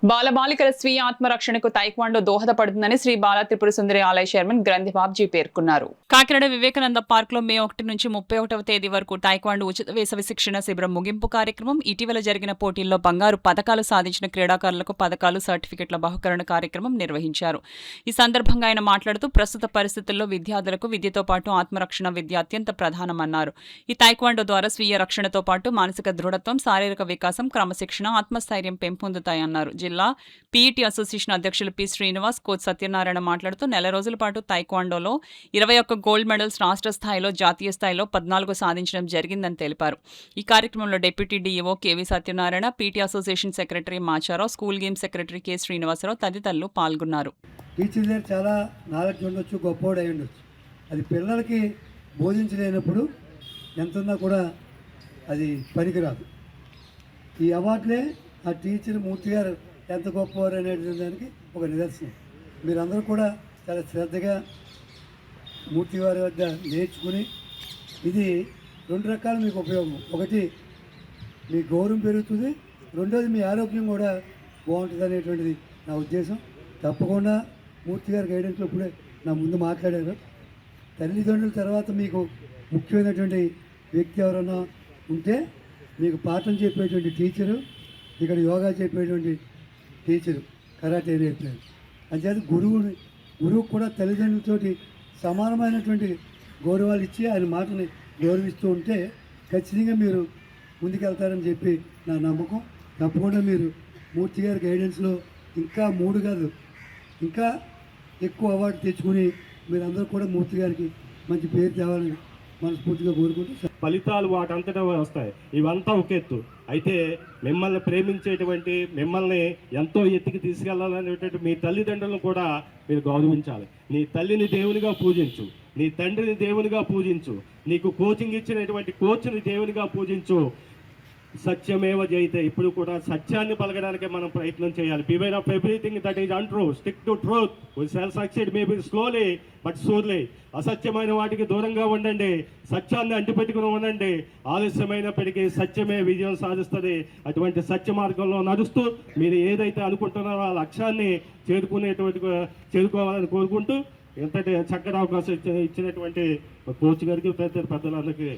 బాలబాలికల స్వీయ ఆత్మరక్షణకు తైక్వాండో దోహదపడుతుందని శ్రీ బాల త్రిపుర సుందరి ఆలయ చైర్మన్ గ్రంథి బాబ్జీ పేర్కొన్నారు. కాకినాడ వివేకానంద పార్క్ లో మే 1 నుంచి 31వ తేదీ వరకు తైక్వాండో ఉచిత వేసవి శిక్షణ శిబిరం ముగింపు కార్యక్రమం, ఇటీవల జరిగిన పోటీల్లో బంగారు పతకాలు సాధించిన క్రీడాకారులకు పతకాలు, సర్టిఫికెట్ల బహుకరణ కార్యక్రమం నిర్వహించారు. ఈ సందర్భంగా ఆయన మాట్లాడుతూ ప్రస్తుత పరిస్థితుల్లో విద్యార్థులకు విద్యతో పాటు ఆత్మరక్షణ విద్య అత్యంత ప్రధానమన్నారు. ఈ తైక్వాండో ద్వారా స్వీయ రక్షణతో పాటు మానసిక దృఢత్వం, శారీరక వికాసం, క్రమశిక్షణ, ఆత్మస్థైర్యం పెంపొందుతాయన్నారు. జిల్లా పీఈటీ అసోసియేషన్ అధ్యక్షులు పి శ్రీనివాస్, కోచ్ సత్యనారాయణ మాట్లాడుతూ నెల రోజుల పాటు తైక్వాండోలో 21 గోల్డ్ మెడల్స్, రాష్ట్ర స్థాయిలో, జాతీయ స్థాయిలో 14 సాధించడం జరిగిందని తెలిపారు. ఈ కార్యక్రమంలో deputy DEO KV Satyanarayana, PT association secretary Macharao, school games secretary K Srinivasarao తదితరులు పాల్గొన్నారు. టీచర్ దగ్గర చాలా నాలెడ్జ్ ఉండొచ్చు, గొప్పవాడు అయి ఉండొచ్చు. అది పిల్లలకి బోధించలేనప్పుడు ఎంతున్నా కూడా అది పనికిరాదు. ఈ అవార్డులే ఆ టీచర్ మూర్తి గారు ఎంత గొప్పవారు అనేటువంటి దానికి ఒక నిదర్శనం. మీరందరూ కూడా చాలా శ్రద్ధగా మూర్తి వారి వద్ద నేర్చుకుని, ఇది 2 రకాలు మీకు ఉపయోగం. ఒకటి మీ గౌరవం పెరుగుతుంది, రెండోది మీ ఆరోగ్యం కూడా బాగుంటుంది అనేటువంటిది నా ఉద్దేశం. తప్పకుండా మూర్తి గారి గైడెన్స్లో ఇప్పుడే నా ముందు మాట్లాడారు. తల్లిదండ్రుల తర్వాత మీకు ముఖ్యమైనటువంటి వ్యక్తి ఎవరైనా ఉంటే మీకు పాఠం చెప్పేటువంటి టీచరు, ఇక్కడ యోగా చెప్పేటువంటి టీచరు, కరాటే నేర్పారు. అంచేత గురువు కూడా తల్లిదండ్రులతోటి సమానమైనటువంటి గౌరవాలు ఇచ్చి ఆయన మాటని గౌరవిస్తూ ఉంటే ఖచ్చితంగా మీరు ముందుకెళ్తారని చెప్పి నా నమ్మకం. తప్పకుండా మీరు మూర్తి గారి గైడెన్స్లో ఇంకా 3 కాదు ఇంకా ఎక్కువ అవార్డు తెచ్చుకుని మీరందరూ కూడా మూర్తి గారికి మంచి పేరు తేవాలని మనస్ఫూర్తిగా కోరుకుంటూ, ఫలితాలు వాటంతటా వస్తాయి. ఇవంతా ఒక ఎత్తు అయితే, మిమ్మల్ని ప్రేమించేటువంటి, మిమ్మల్ని ఎంతో ఎత్తుకి తీసుకెళ్లాలనేటువంటి మీ తల్లిదండ్రులను కూడా మీరు గౌరవించాలి. నీ తల్లిని దేవునిగా పూజించు, నీ తండ్రిని దేవునిగా పూజించు, నీకు కోచింగ్ ఇచ్చినటువంటి కోచ్ని దేవునిగా పూజించు. సత్యమేవ జయితే, ఇప్పుడు కూడా సత్యాన్ని పలకడానికి మనం ప్రయత్నం చేయాలి. Beware of everything that is untrue, stick to truth, we shall succeed maybe slowly but surely. అసత్యమైన వాటికి దూరంగా ఉండండి, సత్యాన్ని అంటిపెట్టుకుని ఉండండి. ఆలస్యమైనప్పటికీ సత్యమే విజయం సాధిస్తుంది. అటువంటి సత్య మార్గంలో నడుస్తూ మీరు ఏదైతే అనుకుంటున్నారో ఆ లక్ష్యాన్ని చేరుకోవాలని కోరుకుంటూ, ఎంతటి చక్కటి అవకాశం ఇచ్చినటువంటి కోచ్ గారికి, పెద్దలందరికీ